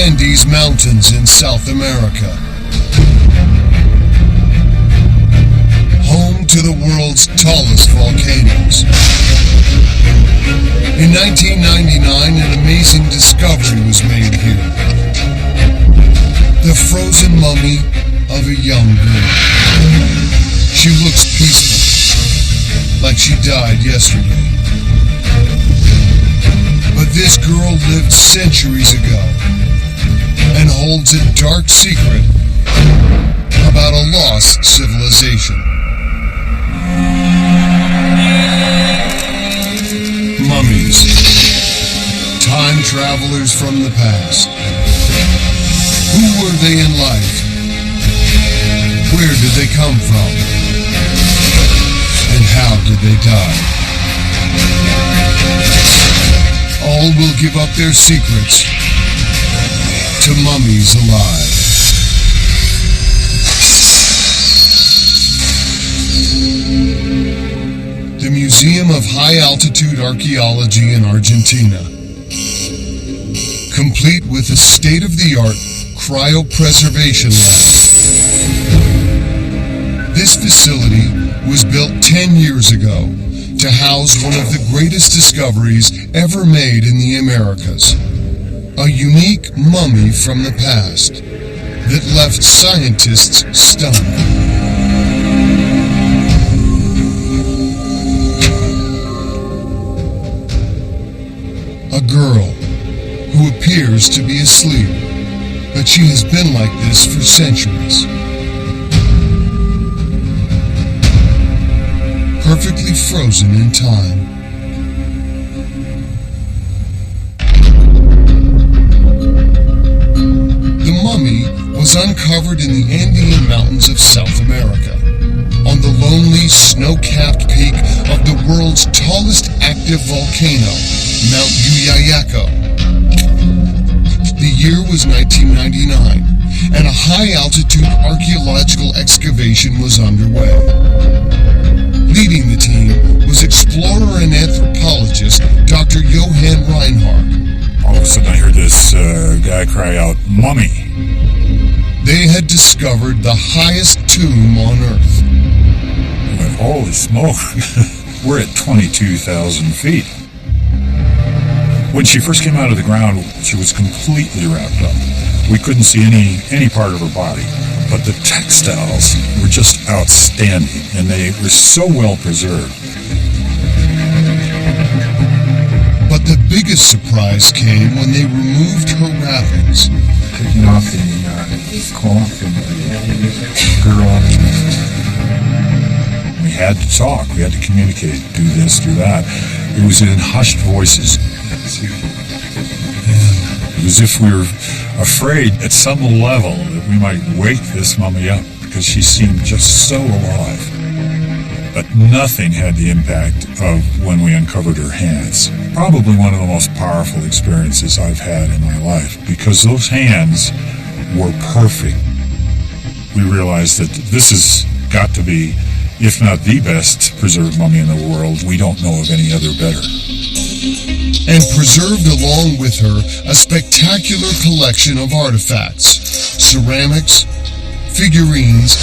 Andes Mountains in South America. Home to the world's tallest volcanoes. In 1999, an amazing discovery was made here. The frozen mummy of a young girl. She looks peaceful, like she died yesterday. But this girl lived centuries ago and holds a dark secret about a lost civilization. Mummies. Time travelers from the past. Who were they in life? Where did they come from? And how did they die? All will give up their secrets to mummies alive. The Museum of High Altitude Archaeology in Argentina, complete with a state-of-the-art cryopreservation lab. This facility was built 10 years ago to house one of the greatest discoveries ever made in the Americas, a unique mummy from the past that left scientists stunned. A girl who appears to be asleep, but she has been like this for centuries. Perfectly frozen in time. The mummy was uncovered in the Andean mountains of South America, on the lonely, snow-capped peak of the world's tallest active volcano, Mount Uyayaco. The year was 1999, and a high-altitude archaeological excavation was underway. Leading the team was explorer and anthropologist Dr. Johann Reinhardt. All of a sudden I heard this guy cry out, "Mummy!" They had discovered the highest tomb on Earth. I went, holy smoke, we're at 22,000 feet. When she first came out of the ground, she was completely wrapped up. We couldn't see any part of her body. But the textiles were just outstanding, and they were so well preserved. But the biggest surprise came when they removed her wrappings. Taking off the cloth and the girl. We had to talk, we had to communicate, do this, do that. It was in hushed voices. It was as if we were afraid at some level that we might wake this mummy up because she seemed just so alive. But nothing had the impact of when we uncovered her hands. Probably one of the most powerful experiences I've had in my life because those hands were perfect. We realized that this has got to be, if not the best preserved mummy in the world. We don't know of any other better. And preserved along with her a spectacular collection of artifacts, ceramics, figurines,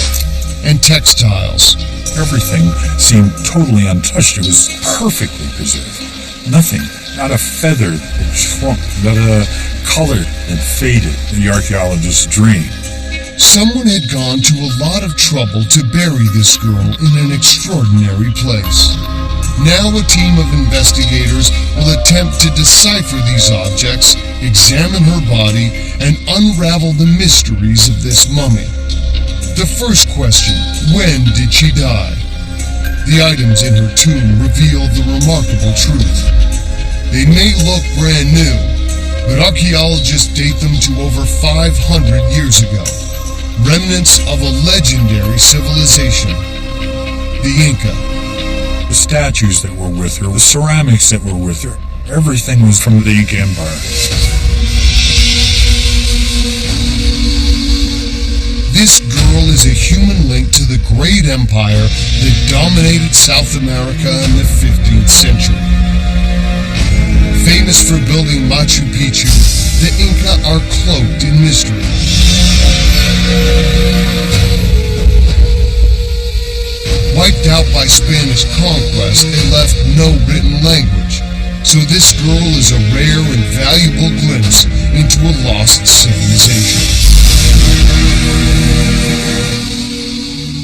and textiles. Everything seemed totally untouched. It was perfectly preserved. Nothing, not a feather that shrunk, not a color that faded, the archaeologist's dream. Someone had gone to a lot of trouble to bury this girl in an extraordinary place. Now a team of investigators will attempt to decipher these objects, examine her body, and unravel the mysteries of this mummy. The first question, when did she die? The items in her tomb reveal the remarkable truth. They may look brand new, but archaeologists date them to over 500 years ago. Remnants of a legendary civilization, the Inca. The statues that were with her, the ceramics that were with her, everything was from the Inca Empire. This girl is a human link to the great empire that dominated South America in the 15th century. Famous for building Machu Picchu, the Inca are cloaked in mystery. Wiped out by Spanish conquest, they left no written language, so this girl is a rare and valuable glimpse into a lost civilization.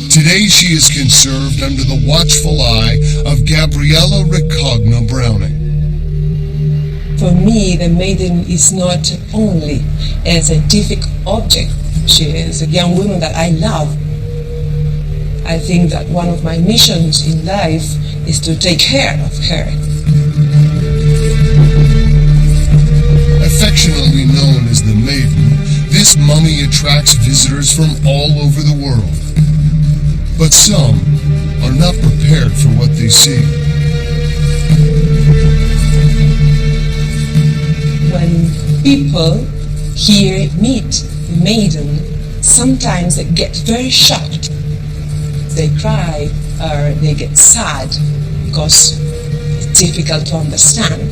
Today she is conserved under the watchful eye of Gabriella Recogna Browning. For me, the Maiden is not only a scientific object. She is a young woman that I love. I think that one of my missions in life is to take care of her. Affectionately known as the Maiden, this mummy attracts visitors from all over the world. But some are not prepared for what they see. When people meet the Maiden, sometimes they get very shocked. They cry or they get sad because it's difficult to understand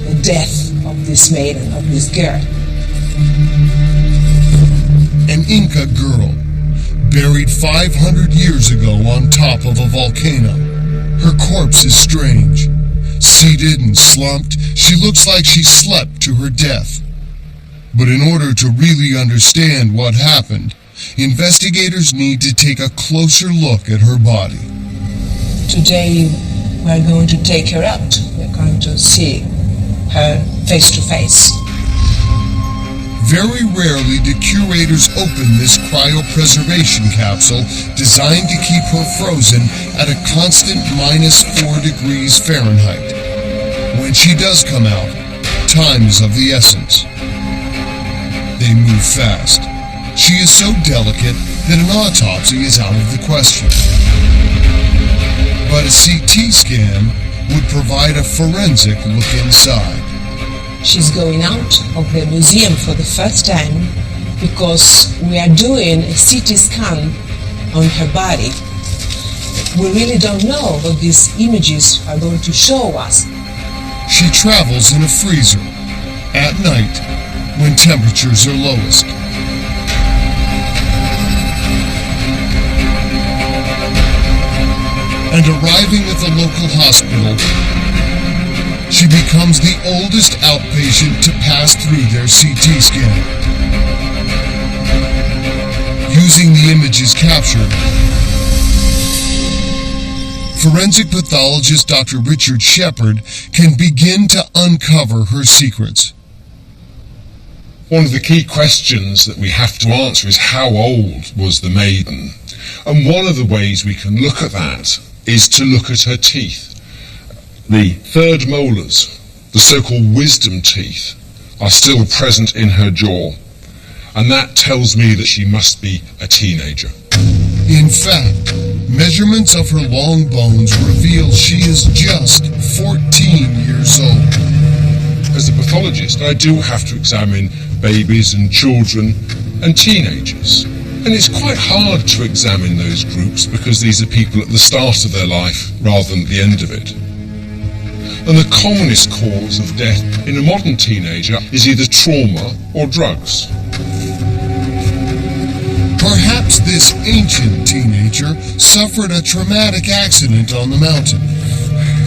the death of this maiden, of this girl. An Inca girl, buried 500 years ago on top of a volcano. Her corpse is strange. Seated and slumped, she looks like she slept to her death. But in order to really understand what happened, investigators need to take a closer look at her body. Today, we're going to take her out. We're going to see her face to face. Very rarely do curators open this cryopreservation capsule designed to keep her frozen at a constant -4 degrees Fahrenheit. When she does come out, time is of the essence. They move fast. She is so delicate that an autopsy is out of the question. But a CT scan would provide a forensic look inside. She's going out of the museum for the first time because we are doing a CT scan on her body. We really don't know what these images are going to show us. She travels in a freezer at night when temperatures are lowest. And arriving at the local hospital, she becomes the oldest outpatient to pass through their CT scan. Using the images captured, forensic pathologist Dr. Richard Shepard can begin to uncover her secrets. One of the key questions that we have to answer is how old was the maiden? And one of the ways we can look at that is to look at her teeth. The third molars, the so-called wisdom teeth, are still present in her jaw. And that tells me that she must be a teenager. In fact, measurements of her long bones reveal she is just 14 years old. As a pathologist, I do have to examine babies and children and teenagers. And it's quite hard to examine those groups because these are people at the start of their life rather than at the end of it. And the commonest cause of death in a modern teenager is either trauma or drugs. Perhaps this ancient teenager suffered a traumatic accident on the mountain.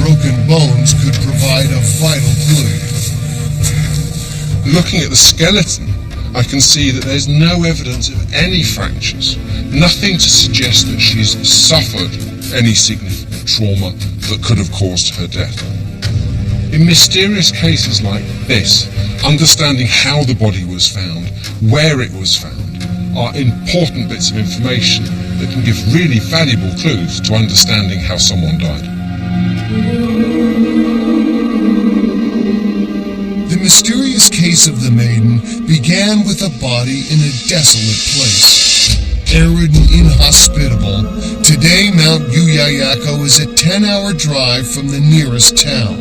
Broken bones could provide a vital clue. Looking at the skeleton, I can see that there's no evidence of any fractures, nothing to suggest that she's suffered any significant trauma that could have caused her death. In mysterious cases like this, understanding how the body was found, where it was found, are important bits of information that can give really valuable clues to understanding how someone died. The mysterious case of the maiden began with a body in a desolate place. Arid and inhospitable, today Mount Yuyayako is a 10-hour drive from the nearest town.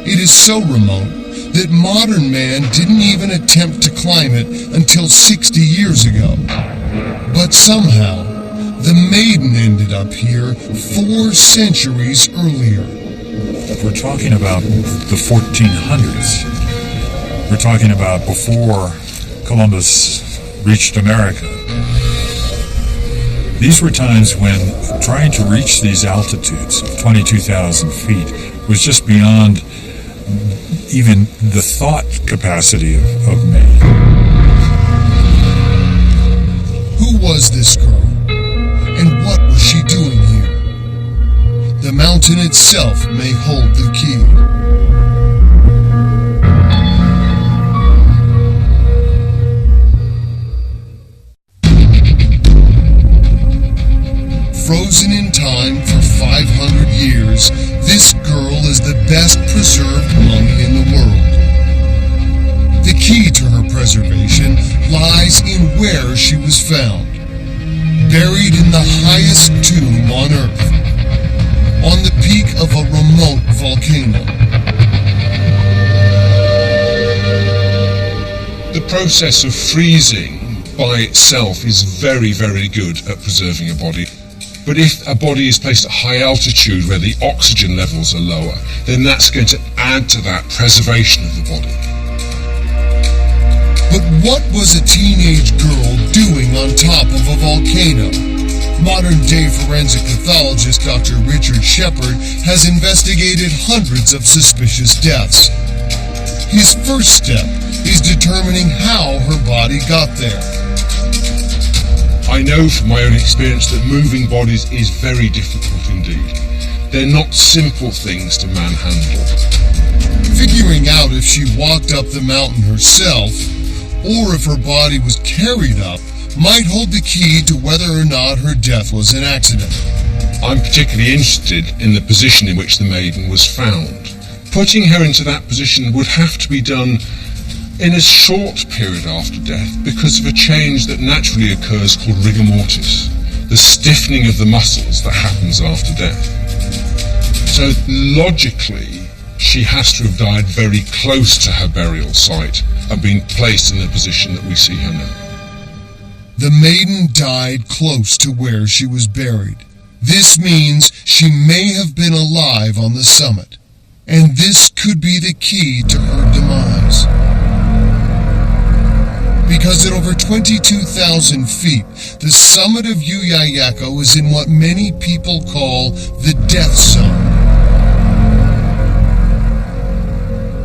It is so remote that modern man didn't even attempt to climb it until 60 years ago. But somehow, the maiden ended up here 4 centuries earlier. We're talking about the 1400s. We're talking about before Columbus reached America. These were times when trying to reach these altitudes of 22,000 feet was just beyond even the thought capacity of man. Who was this girl? And what was she doing here? The mountain itself may hold the key. Frozen in time for 500 years, this girl is the best preserved mummy in the world. The key to her preservation lies in where she was found, buried in the highest tomb on Earth, on the peak of a remote volcano. The process of freezing by itself is very, very good at preserving a body. But if a body is placed at high altitude where the oxygen levels are lower, then that's going to add to that preservation of the body. But what was a teenage girl doing on top of a volcano? Modern-day forensic pathologist Dr. Richard Shepard has investigated hundreds of suspicious deaths. His first step is determining how her body got there. I know from my own experience that moving bodies is very difficult indeed. They're not simple things to manhandle. Figuring out if she walked up the mountain herself, or if her body was carried up, might hold the key to whether or not her death was an accident. I'm particularly interested in the position in which the maiden was found. Putting her into that position would have to be done in a short period after death because of a change that naturally occurs called rigor mortis, the stiffening of the muscles that happens after death. So logically, she has to have died very close to her burial site and been placed in the position that we see her now. The maiden died close to where she was buried. This means she may have been alive on the summit, and this could be the key to her demise. Because at over 22,000 feet, the summit of Uyayako is in what many people call the death zone.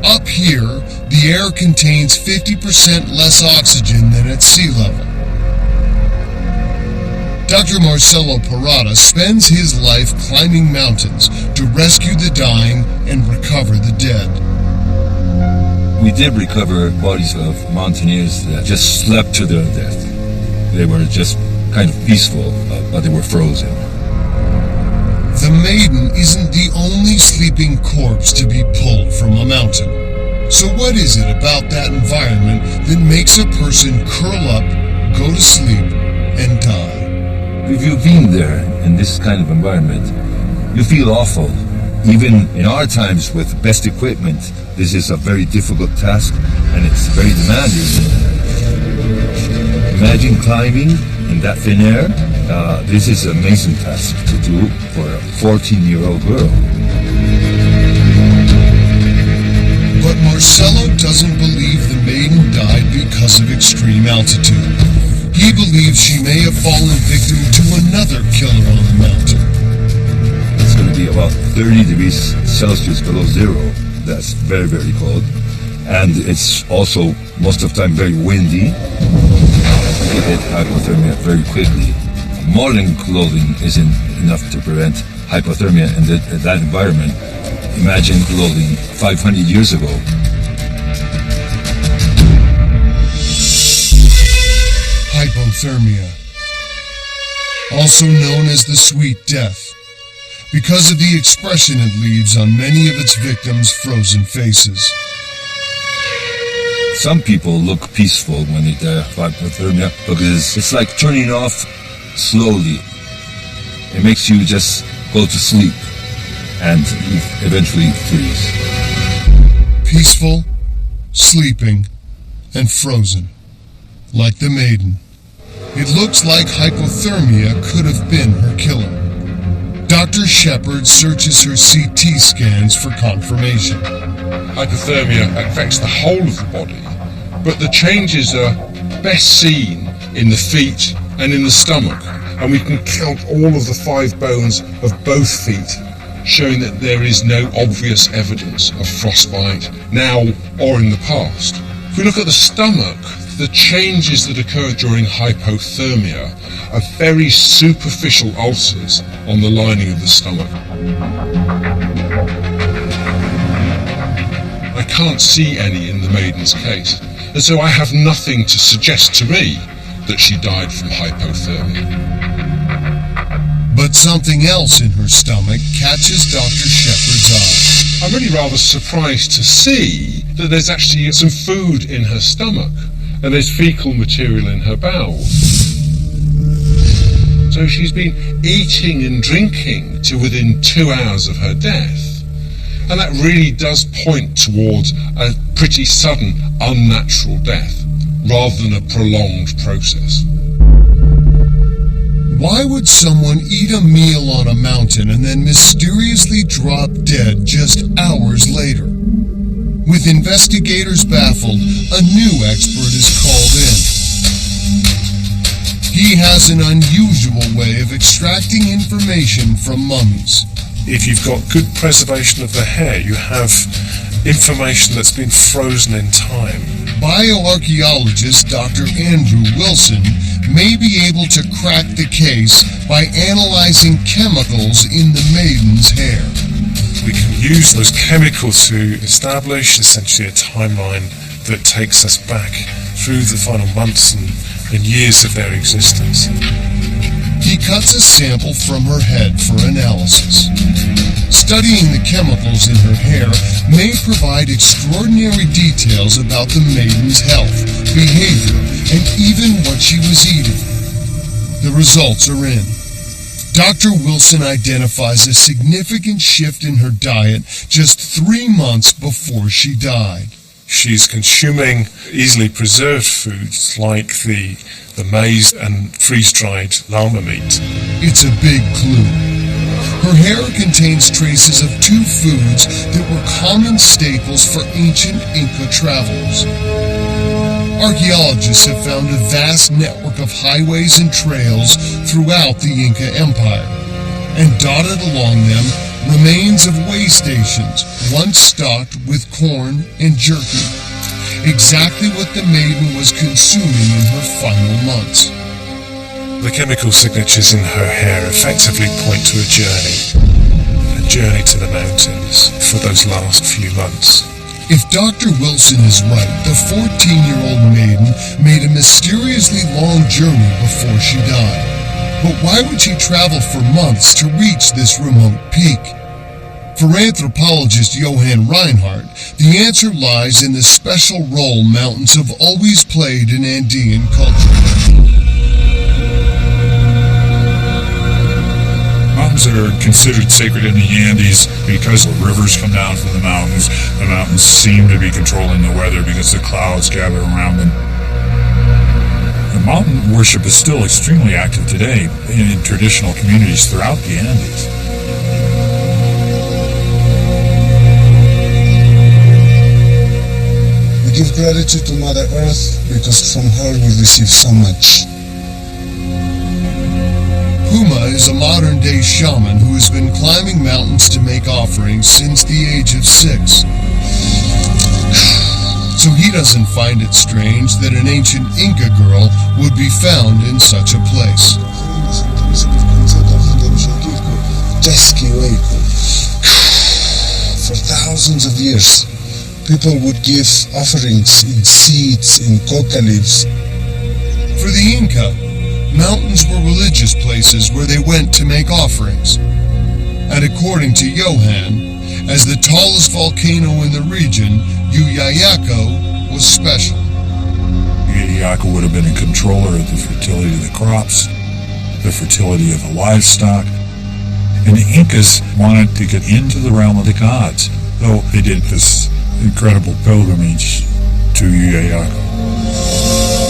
Up here, the air contains 50% less oxygen than at sea level. Dr. Marcelo Parada spends his life climbing mountains to rescue the dying and recover the dead. We did recover bodies of mountaineers that just slept to their death. They were just kind of peaceful, but they were frozen. The maiden isn't the only sleeping corpse to be pulled from a mountain. So what is it about that environment that makes a person curl up, go to sleep, and die? If you've been there in this kind of environment, you feel awful. Even in our times with the best equipment, this is a very difficult task and it's very demanding. Imagine climbing in that thin air. This is an amazing task to do for a 14-year-old girl. But Marcelo doesn't believe the maiden died because of extreme altitude. He believes she may have fallen victim to another killer on the mountain. It's going to be about 30 degrees Celsius below zero. That's very, very cold. And it's also, most of the time, very windy. You get hypothermia very quickly. Modern clothing isn't enough to prevent hypothermia in that environment. Imagine clothing 500 years ago. Hypothermia, also known as the sweet death, because of the expression it leaves on many of its victims' frozen faces. Some people look peaceful when they die of hypothermia because it's like turning off slowly. It makes you just go to sleep and you eventually freeze. Peaceful, sleeping, and frozen, like the maiden. It looks like hypothermia could have been her killer. Dr. Shepard searches her CT scans for confirmation. Hypothermia affects the whole of the body, but the changes are best seen in the feet and in the stomach, and we can count all of the 5 bones of both feet, showing that there is no obvious evidence of frostbite now or in the past. If we look at the stomach, the changes that occur during hypothermia are very superficial ulcers on the lining of the stomach. I can't see any in the Maiden's case, and so I have nothing to suggest to me that she died from hypothermia. But something else in her stomach catches Dr. Shepard's eye. I'm really rather surprised to see that there's actually some food in her stomach, and there's fecal material in her bowels. So she's been eating and drinking to within 2 hours of her death. And that really does point towards a pretty sudden, unnatural death, rather than a prolonged process. Why would someone eat a meal on a mountain and then mysteriously drop dead just hours later? With investigators baffled, a new expert is called in. He has an unusual way of extracting information from mummies. If you've got good preservation of the hair, you have information that's been frozen in time. Bioarchaeologist Dr. Andrew Wilson may be able to crack the case by analyzing chemicals in the Maiden's hair. We can use those chemicals to establish essentially a timeline that takes us back through the final months and years of their existence. He cuts a sample from her head for analysis. Studying the chemicals in her hair may provide extraordinary details about the Maiden's health, behavior, and even what she was eating. The results are in. Dr. Wilson identifies a significant shift in her diet just 3 months before she died. She's consuming easily preserved foods like the maize and freeze-dried llama meat. It's a big clue. Her hair contains traces of 2 foods that were common staples for ancient Inca travelers. Archaeologists have found a vast network of highways and trails throughout the Inca Empire, and dotted along them remains of way stations once stocked with corn and jerky, exactly what the Maiden was consuming in her final months. The chemical signatures in her hair effectively point to a journey to the mountains for those last few months. If Dr. Wilson is right, the 14-year-old Maiden made a mysteriously long journey before she died. But why would she travel for months to reach this remote peak? For anthropologist Johann Reinhardt, the answer lies in the special role mountains have always played in Andean culture. Mountains are considered sacred in the Andes because the rivers come down from the mountains. The mountains seem to be controlling the weather because the clouds gather around them. The mountain worship is still extremely active today in traditional communities throughout the Andes. We give gratitude to Mother Earth because from her we receive so much. Puma is a modern-day shaman who has been climbing mountains to make offerings since the age of 6. So he doesn't find it strange that an ancient Inca girl would be found in such a place. For thousands of years, people would give offerings in seeds, in coca leaves. For the Inca, mountains were religious places where they went to make offerings. And according to Johann, as the tallest volcano in the region, Yuyayako was special. Yuyayako would have been a controller of the fertility of the crops, the fertility of the livestock, and the Incas wanted to get into the realm of the gods, though they did this incredible pilgrimage to Yuyayako.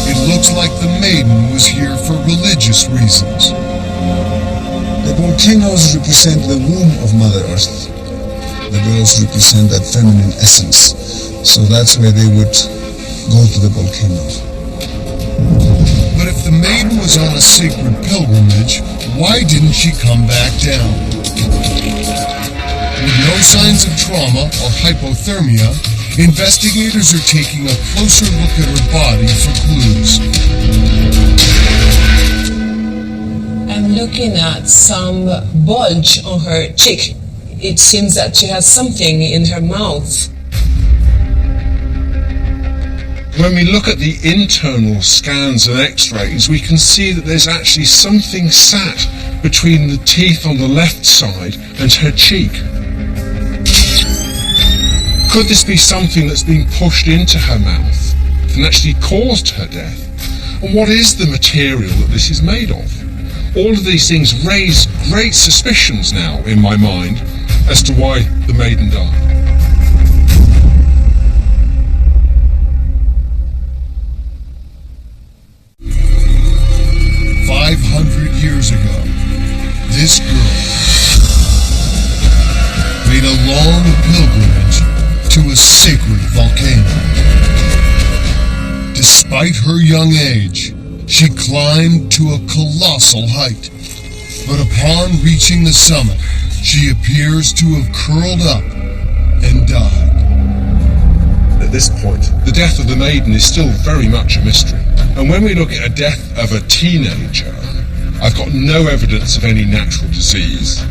It looks like the Maiden was here for religious reasons. The volcanoes represent the womb of Mother Earth. The girls represent that feminine essence. So that's where they would go to the volcano. But if the maiden was on a sacred pilgrimage, why didn't she come back down? With no signs of trauma or hypothermia, investigators are taking a closer look at her body for clues. I'm looking at some bulge on her cheek. It seems that she has something in her mouth. When we look at the internal scans and x-rays, we can see that there's actually something sat between the teeth on the left side and her cheek. Could this be something that's been pushed into her mouth and actually caused her death? And what is the material that this is made of? All of these things raise great suspicions now in my mind as to why the maiden died. Years ago, this girl made a long pilgrimage to a sacred volcano. Despite her young age, she climbed to a colossal height. But upon reaching the summit, she appears to have curled up and died. At this point, the death of the maiden is still very much a mystery. And when we look at a death of a teenager, I've got no evidence of any natural disease,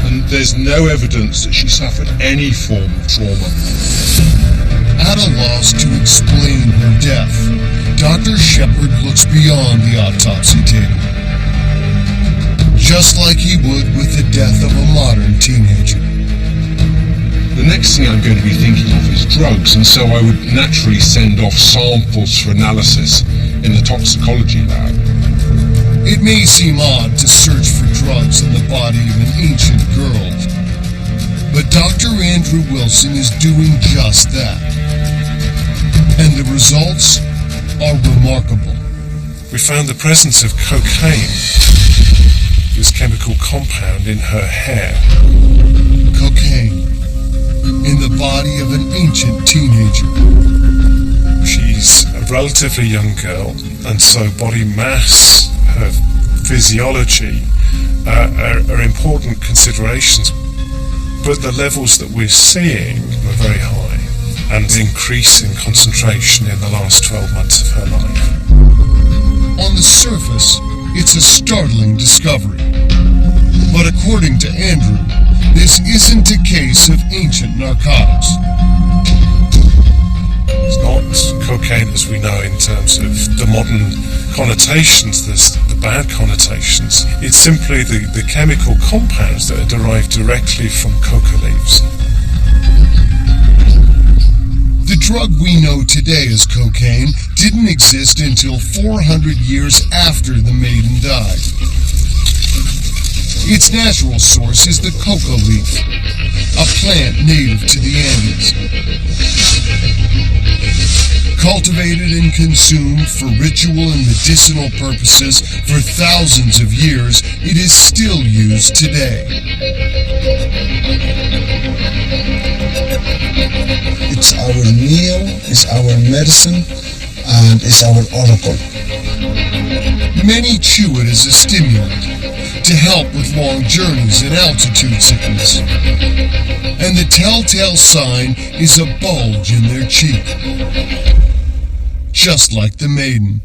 and there's no evidence that she suffered any form of trauma. At a loss to explain her death, Dr. Shepard looks beyond the autopsy table. Just like he would with the death of a modern teenager. The next thing I'm going to be thinking of is drugs, and so I would naturally send off samples for analysis in the toxicology lab. It may seem odd to search for drugs in the body of an ancient girl, but Dr. Andrew Wilson is doing just that. And the results are remarkable. We found the presence of cocaine, this chemical compound, in her hair. Cocaine in the body of an ancient teenager. She's a relatively young girl, and so body mass, her physiology are important considerations, but the levels that we're seeing are very high and increase in concentration in the last 12 months of her life. On the surface, it's a startling discovery. But according to Andrew, this isn't a case of ancient narcotics. It's not cocaine as we know in terms of the modern connotations, the bad connotations. It's simply the chemical compounds that are derived directly from coca leaves. The drug we know today as cocaine didn't exist until 400 years after the maiden died. Its natural source is the coca leaf, a plant native to the Andes. Cultivated and consumed for ritual and medicinal purposes for thousands of years, it is still used today. It's our meal, it's our medicine, and it's our oracle. Many chew it as a stimulant to help with long journeys and altitude sickness. And the telltale sign is a bulge in their cheek. Just like the maiden.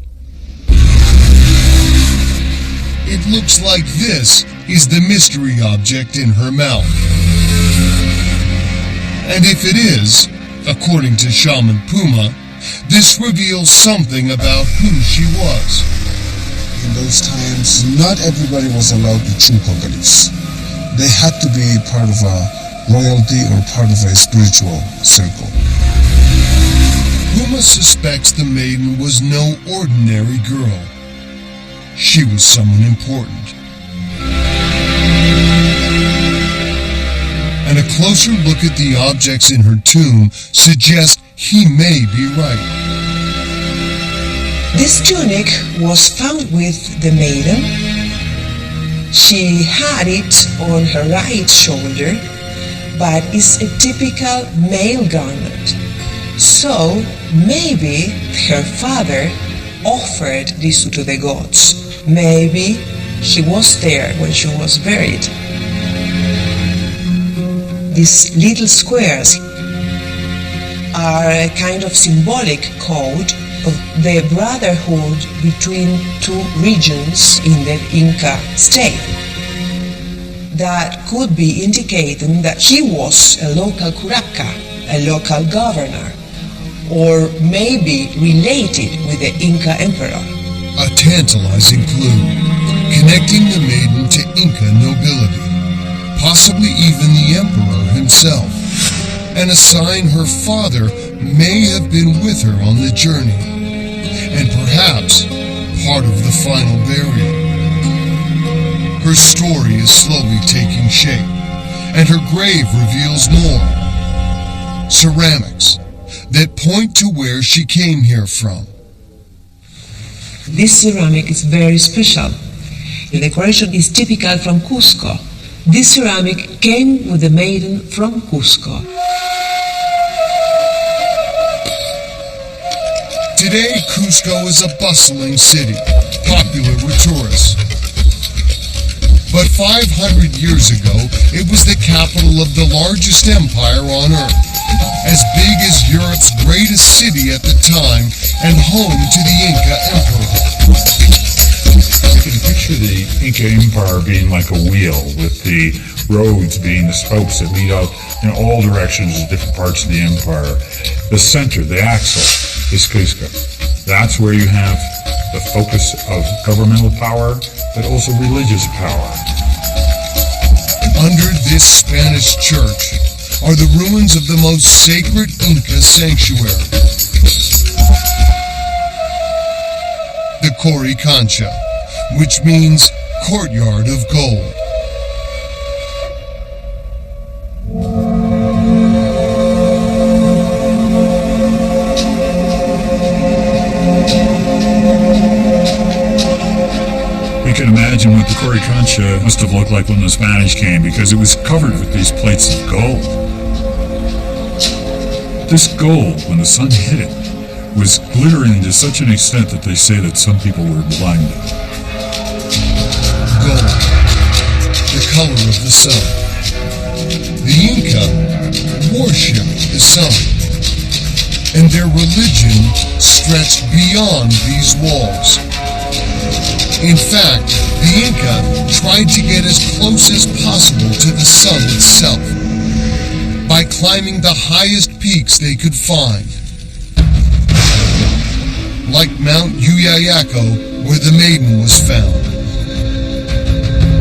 It looks like this is the mystery object in her mouth. And if it is, according to Shaman Puma, this reveals something about who she was. In those times, not everybody was allowed to chew coca leaves. They had to be part of a royalty or part of a spiritual circle. Puma suspects the maiden was no ordinary girl. She was someone important. And a closer look at the objects in her tomb suggests he may be right. This tunic was found with the maiden. She had it on her right shoulder, but it's a typical male garment. So maybe her father offered this to the gods. Maybe he was there when she was buried. These little squares are a kind of symbolic code of the brotherhood between two regions in the Inca state. That could be indicating that he was a local curaca, a local governor, or maybe related with the Inca emperor. A tantalizing clue, connecting the maiden to Inca nobility, possibly even the emperor himself, and a sign her father may have been with her on the journey, and perhaps part of the final burial. Her story is slowly taking shape, and her grave reveals more. Ceramics that point to where she came here from. This ceramic is very special. The decoration is typical from Cusco. This ceramic came with the maiden from Cusco. Today, Cusco is a bustling city, popular with tourists. But 500 years ago, it was the capital of the largest empire on Earth, as big as Europe's greatest city at the time, and home to the Inca Emperor. You can picture the Inca Empire being like a wheel, with the roads being the spokes that lead out in all directions to different parts of the empire. The center, the axle, is Cusco. That's where you have the focus of governmental power, but also religious power. Under this Spanish church are the ruins of the most sacred Inca sanctuary, the Coricancha, which means courtyard of gold. You can imagine what the Coricancha must have looked like when the Spanish came, because it was covered with these plates of gold. This gold, when the sun hit it, was glittering to such an extent that they say that some people were blinded. Gold, the color of the sun. The Inca worshipped the sun, and their religion stretched beyond these walls. In fact, the Inca tried to get as close as possible to the sun itself by climbing the highest peaks they could find, like Mount Yuyayaco, where the Maiden was found.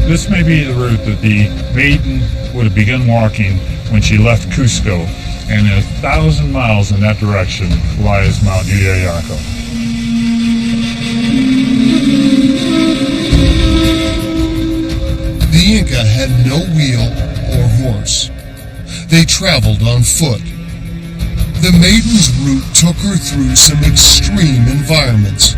This may be the route that the Maiden would have begun walking when she left Cusco, and 1,000 miles in that direction lies Mount Yuyayaco. The Inca had no wheel or horse. They traveled on foot. The Maiden's route took her through some extreme environments,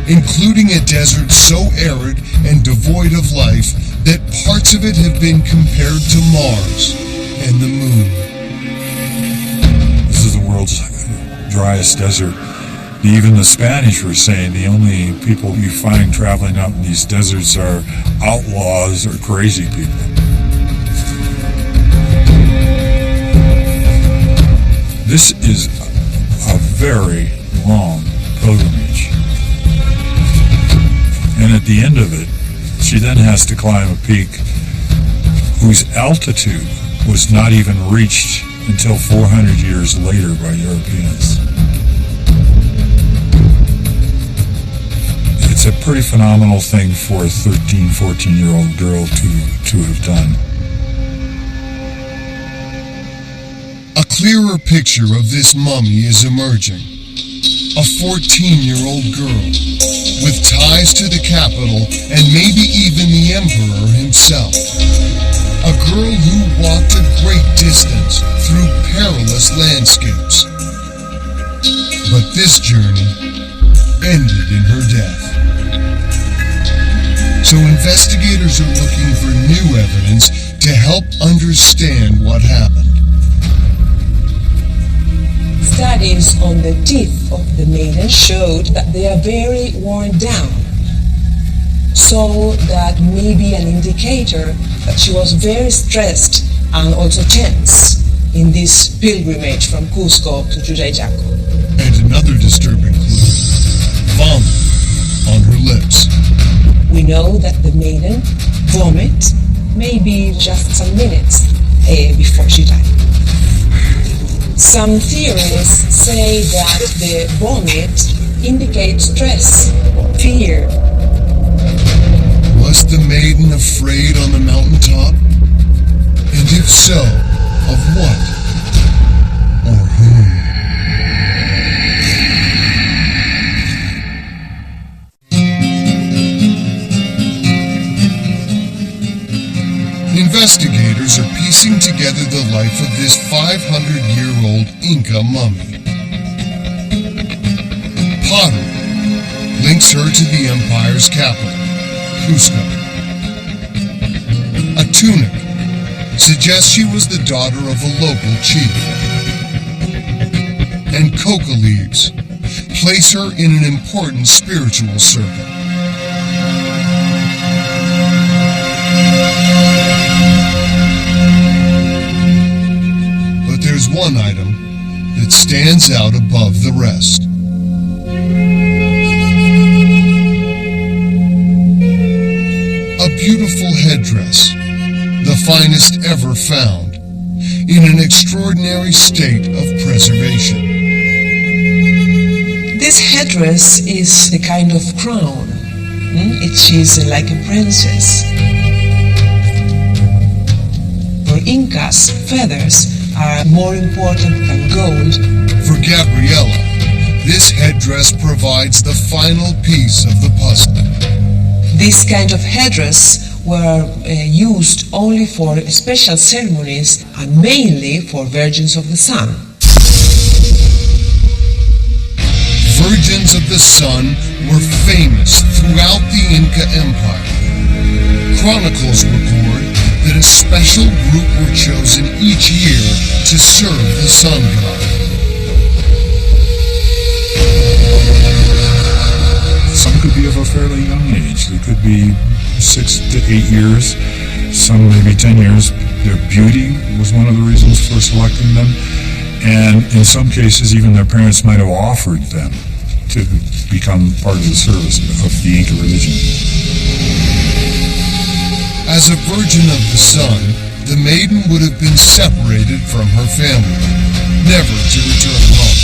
including a desert so arid and devoid of life that parts of it have been compared to Mars and the Moon. This is the world's driest desert. Even the Spanish were saying the only people you find traveling out in these deserts are outlaws or crazy people. This is a very long pilgrimage. And at the end of it, she then has to climb a peak whose altitude was not even reached until 400 years later by Europeans. It's a pretty phenomenal thing for a 13, 14-year-old girl to have done. A clearer picture of this mummy is emerging. A 14-year-old girl with ties to the capital and maybe even the emperor himself. A girl who walked a great distance through perilous landscapes. But this journey ended in her death. So investigators are looking for new evidence to help understand what happened. Studies on the teeth of the maiden showed that they are very worn down, so that may be an indicator that she was very stressed and also tense in this pilgrimage from Cusco to Chuchayaco. And another disturbing clue, vomit on her lips. We know that the maiden vomit maybe just some minutes before she died. Some theorists say that the vomit indicates stress or fear. Was the maiden afraid on the mountaintop? And if so, of what? Or whom? Investigators are piecing together the life of this 500-year-old Inca mummy. Pottery links her to the empire's capital, Cusco. A tunic suggests she was the daughter of a local chief. And coca leaves place her in an important spiritual circle. But there's one item that stands out above the rest. A beautiful headdress, the finest ever found, in an extraordinary state of preservation. This headdress is a kind of crown. She's like a princess. For Incas, feathers are more important than gold. For Gabriella, this headdress provides the final piece of the puzzle. This kind of headdress were used only for special ceremonies and mainly for virgins of the sun. Virgins of the sun were famous throughout the Inca Empire. Chronicles record that a special group were chosen each year to serve the sun god. Some could be of a fairly young age. They could be 6 to 8 years, some maybe 10 years. Their beauty was one of the reasons for selecting them. And in some cases, even their parents might have offered them to become part of the service of the Inca religion. As a virgin of the sun, the maiden would have been separated from her family, never to return home.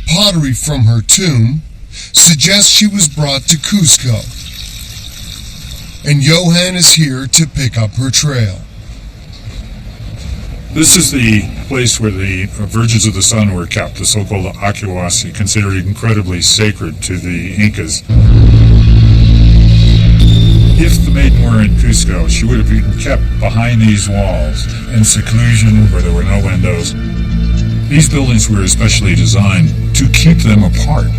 Pottery from her tomb suggests she was brought to Cusco, and Johan is here to pick up her trail. This is the place where the Virgins of the Sun were kept, the so-called Akiwasi, considered incredibly sacred to the Incas. If the maiden were in Cusco, she would have been kept behind these walls in seclusion where there were no windows. These buildings were especially designed to keep them apart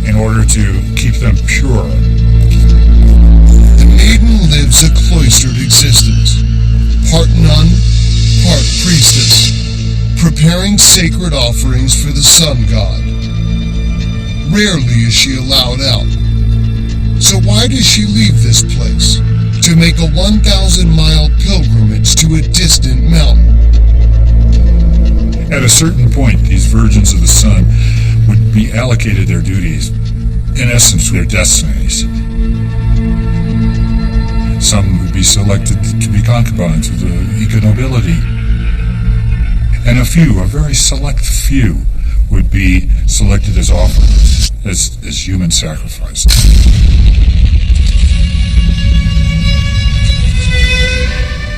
in order to keep them pure. The maiden lives a cloistered existence, part nun, part priestess, preparing sacred offerings for the sun god. Rarely is she allowed out. So why does she leave this place to make a 1,000-mile pilgrimage to a distant mountain? At a certain point, these Virgins of the Sun would be allocated their duties, in essence, their destinies. Some would be selected to be concubines of the Inca nobility. And a very select few, would be selected as offerings, as human sacrifice.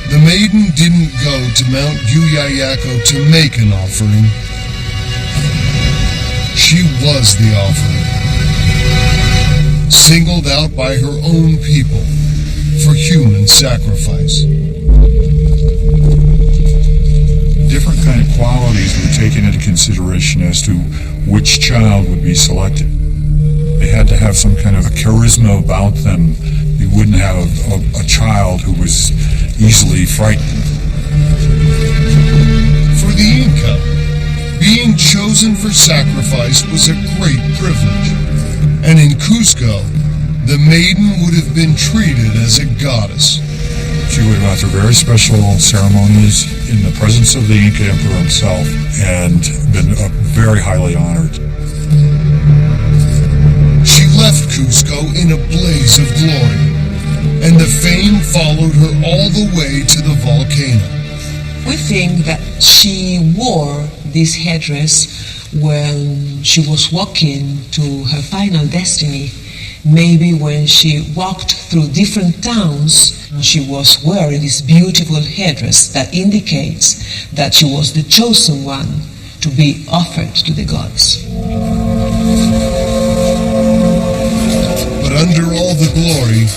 The maiden didn't go to Mount Chuchayaco to make an offering. She was the offering, singled out by her own people for human sacrifice. Different kind of qualities were taken into consideration as to which child would be selected. They had to have some kind of a charisma about them. You wouldn't have a child who was easily frightened. For the Inca, being chosen for sacrifice was a great privilege. And in Cusco, the maiden would have been treated as a goddess. She would have gone through very special ceremonies in the presence of the Inca emperor himself and been very highly honored. She left Cusco in a blaze of glory, and the fame followed her all the way to the volcano. We think that she wore this headdress when she was walking to her final destiny. Maybe when she walked through different towns, she was wearing this beautiful headdress that indicates that she was the chosen one to be offered to the gods. But under all the glory,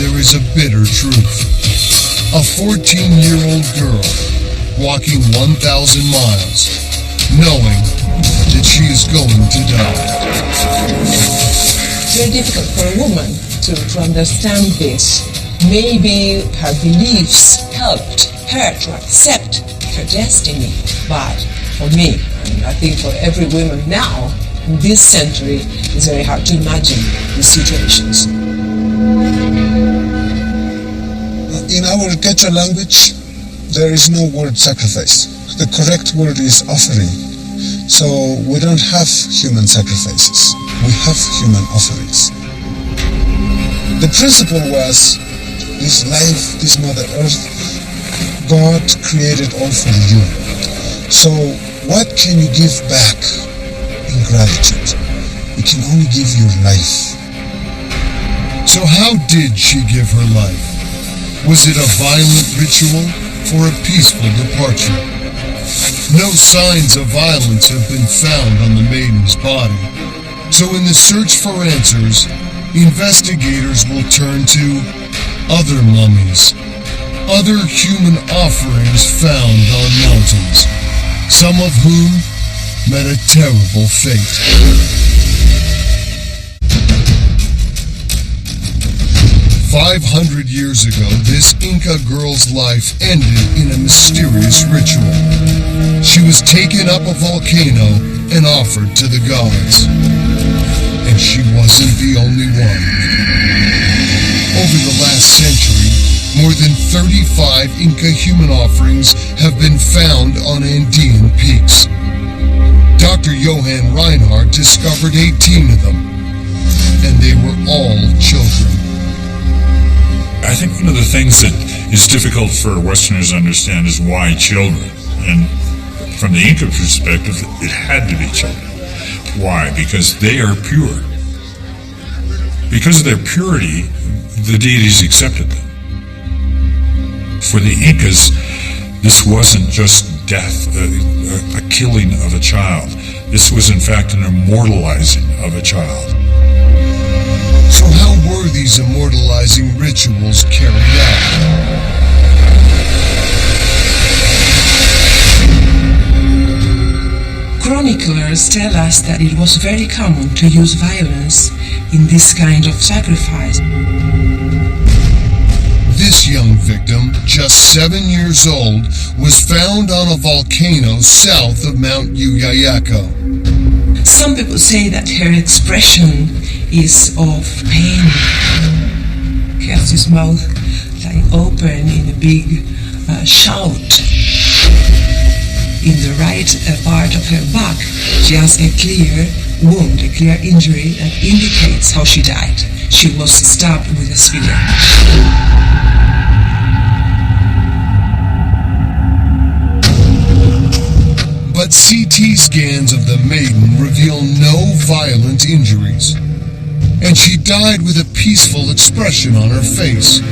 there is a bitter truth. A 14-year-old girl walking 1,000 miles, knowing that she is going to die. It's very difficult for a woman to understand this. Maybe her beliefs helped her to accept her destiny. But for me, and I think for every woman now, in this century, it's very hard to imagine these situations. In our Quechua language, there is no word sacrifice. The correct word is offering. So we don't have human sacrifices. We have human offerings. The principle was this life, this Mother Earth, God created all for you. So what can you give back in gratitude? You can only give your life. So how did she give her life? Was it a violent ritual or a peaceful departure? No signs of violence have been found on the maiden's body. So in the search for answers, investigators will turn to other mummies, other human offerings found on mountains, some of whom met a terrible fate. 500 years ago, this Inca girl's life ended in a mysterious ritual. She was taken up a volcano and offered to the gods. And she wasn't the only one. Over the last century, more than 35 Inca human offerings have been found on Andean peaks. Dr. Johann Reinhardt discovered 18 of them, and they were all children. I think one of the things that is difficult for Westerners to understand is why children. And from the Inca perspective, it had to be children. Why? Because they are pure. Because of their purity, the deities accepted them. For the Incas, this wasn't just death, a killing of a child. This was in fact an immortalizing of a child. So how were these immortalizing rituals carried out? Chroniclers tell us that it was very common to use violence in this kind of sacrifice. This young victim, just 7 years old, was found on a volcano south of Mount Yuyayako. Some people say that her expression is of pain. She has his mouth like open in a big shout. In the right part of her back, she has a clear wound, a clear injury that indicates how she died. She was stabbed with a spear. But CT scans of the maiden reveal no violent injuries, and she died with a peaceful expression on her face.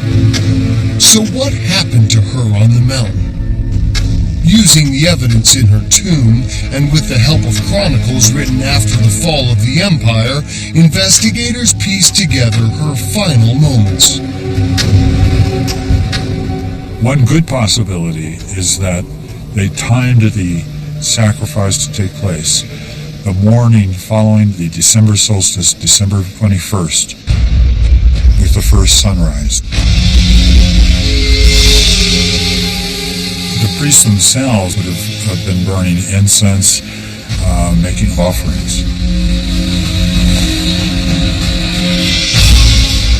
So what happened to her on the mountain? Using the evidence in her tomb, and with the help of chronicles written after the fall of the empire, investigators pieced together her final moments. One good possibility is that they timed the sacrifice to take place the morning following the December solstice, December 21st, with the first sunrise. The priests themselves would have been burning incense, making offerings.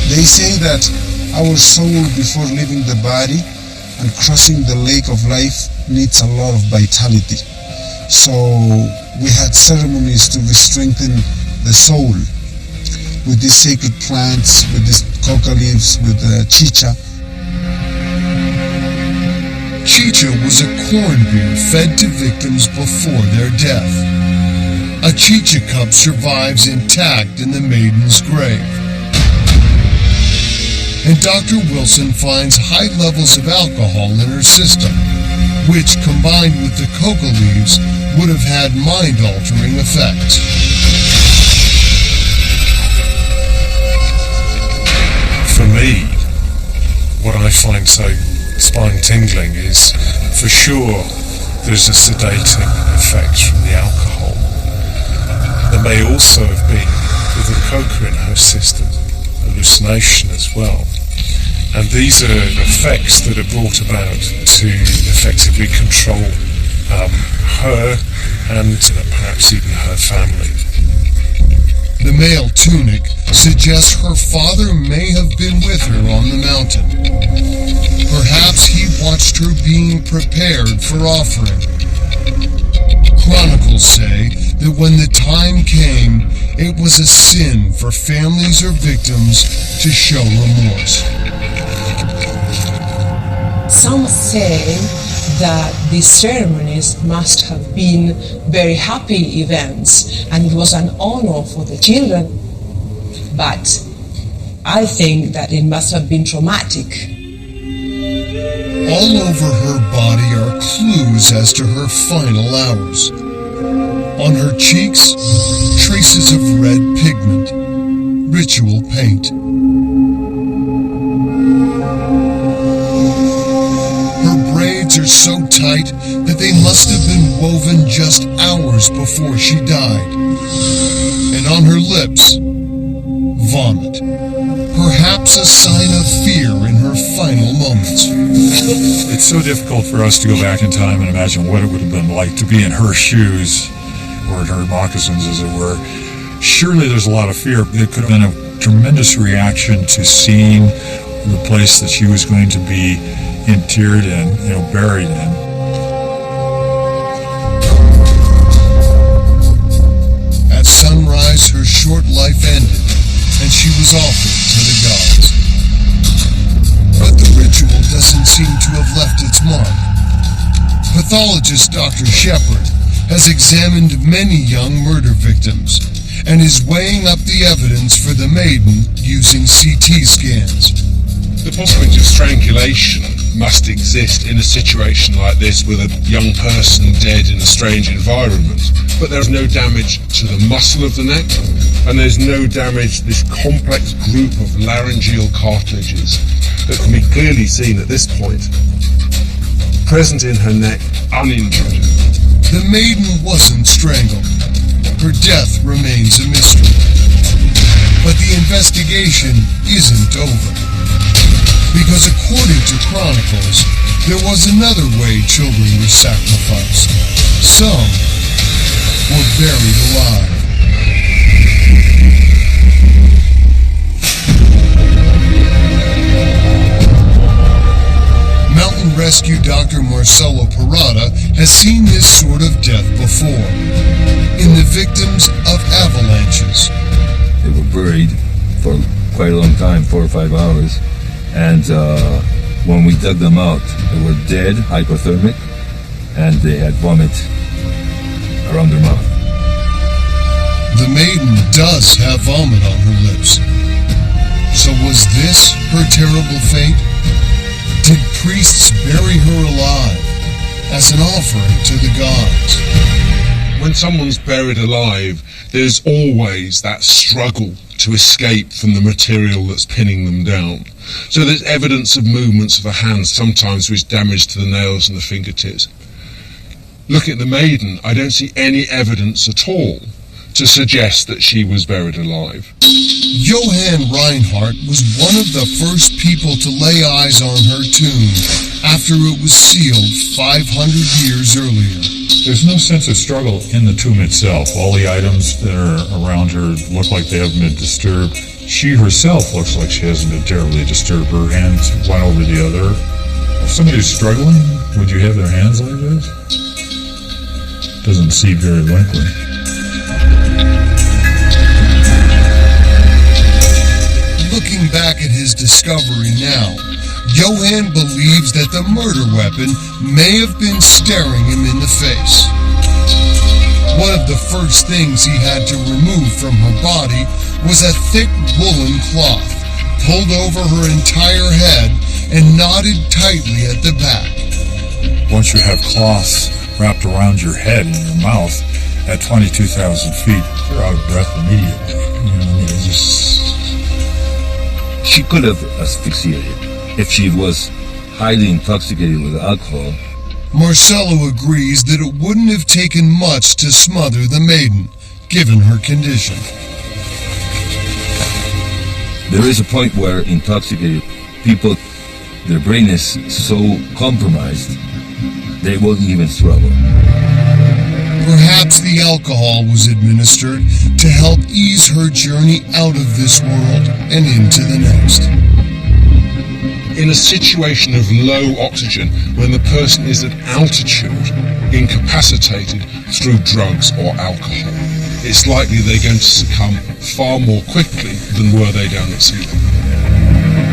They say that our soul, before leaving the body and crossing the lake of life, needs a lot of vitality. So we had ceremonies to strengthen the soul with these sacred plants, with these coca leaves, with chicha. Chicha was a corn beer fed to victims before their death. A chicha cup survives intact in the Maiden's grave. And Dr. Wilson finds high levels of alcohol in her system, which, combined with the coca leaves, would have had mind-altering effects. For me, what I find so spine-tingling is, for sure, there's a sedating effect from the alcohol. There may also have been, with the coca in her system, hallucination as well. And these are effects that are brought about to effectively control her and perhaps even her family. The male tunic suggests her father may have been with her on the mountain. Perhaps he watched her being prepared for offering. Chronicles say that when the time came, it was a sin for families or victims to show remorse. Some say that these ceremonies must have been very happy events and it was an honor for the children. But I think that it must have been traumatic. All over her body are clues as to her final hours. On her cheeks, traces of red pigment, ritual paint. Her braids are so tight that they must have been woven just hours before she died. And on her lips, vomit. Perhaps a sign of fear in her final moments. It's so difficult for us to go back in time and imagine what it would have been like to be in her shoes, or in her moccasins, as it were. Surely there's a lot of fear. There could have been a tremendous reaction to seeing the place that she was going to be interred in, buried in. At sunrise, her short life ended, and she was offered to the gods. But the ritual doesn't seem to have left its mark. Pathologist Dr. Shepard has examined many young murder victims and is weighing up the evidence for the Maiden using CT scans. The possibility of strangulation must exist in a situation like this with a young person dead in a strange environment, but there's no damage to the muscle of the neck, and there's no damage to this complex group of laryngeal cartilages that can be clearly seen at this point, present in her neck, uninjured. The Maiden wasn't strangled. Her death remains a mystery. But the investigation isn't over. Because according to chronicles, there was another way children were sacrificed. Some were buried alive. Mountain rescue Dr. Marcelo Parada has seen this sort of death before, in the victims of avalanches. They were buried for quite a long time, 4 or 5 hours, and when we dug them out, they were dead, hypothermic, and they had vomit around their mouth. The Maiden does have vomit on her lips. So was this her terrible fate? Did priests bury her alive as an offering to the gods? When someone's buried alive, there's always that struggle to escape from the material that's pinning them down. So there's evidence of movements of a hand, sometimes with damage to the nails and the fingertips. Looking at the Maiden, I don't see any evidence at all to suggest that she was buried alive. Johann Reinhardt was one of the first people to lay eyes on her tomb after it was sealed 500 years earlier. There's no sense of struggle in the tomb itself. All the items that are around her look like they haven't been disturbed. She herself looks like she hasn't been terribly disturbed. Her hands one over the other. If somebody's struggling, would you have their hands like this? Doesn't seem very likely. Looking back at his discovery now, Johann believes that the murder weapon may have been staring him in the face. One of the first things he had to remove from her body was a thick woolen cloth, pulled over her entire head and knotted tightly at the back. Once you have cloths wrapped around your head and your mouth at 22,000 feet, you're out of breath immediately. She could have asphyxiated if she was highly intoxicated with alcohol. Marcello agrees that it wouldn't have taken much to smother the Maiden, given her condition. There is a point where intoxicated people, their brain is so compromised, they won't even struggle. Perhaps the alcohol was administered to help ease her journey out of this world and into the next. In a situation of low oxygen, when the person is at altitude, incapacitated through drugs or alcohol, it's likely they're going to succumb far more quickly than were they down at sea level.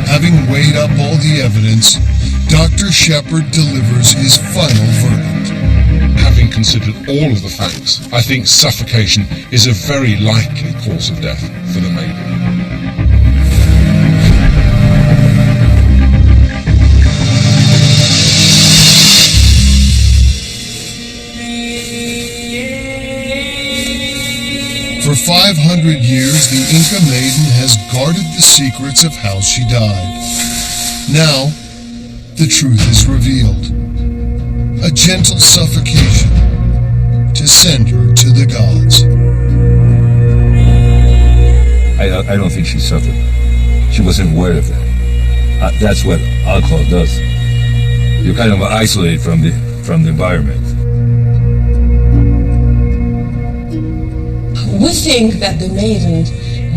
Having weighed up all the evidence, Dr. Shepard delivers his final verdict. Having considered all of the facts, I think suffocation is a very likely cause of death for the Maiden. For 500 years, the Inca Maiden has guarded the secrets of how she died. Now, the truth is revealed. A gentle suffocation to send her to the gods. I don't think she suffered. She wasn't aware of that. That's what alcohol does. You're kind of isolated from the environment. We think that the Maiden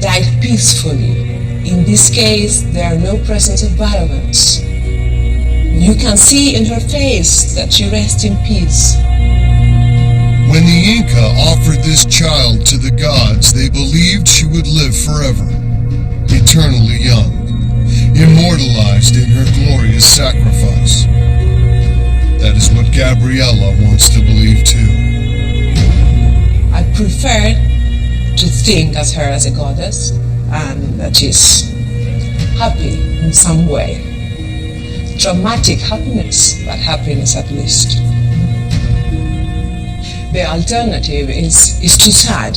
died peacefully. In this case, there are no presence of violence. You can see in her face that she rests in peace. When the Inca offered this child to the gods, they believed she would live forever, eternally young, immortalized in her glorious sacrifice. That is what Gabriella wants to believe too. I prefer to think as her as a goddess, and that she's happy in some way. Traumatic happiness, but happiness at least. The alternative is too sad.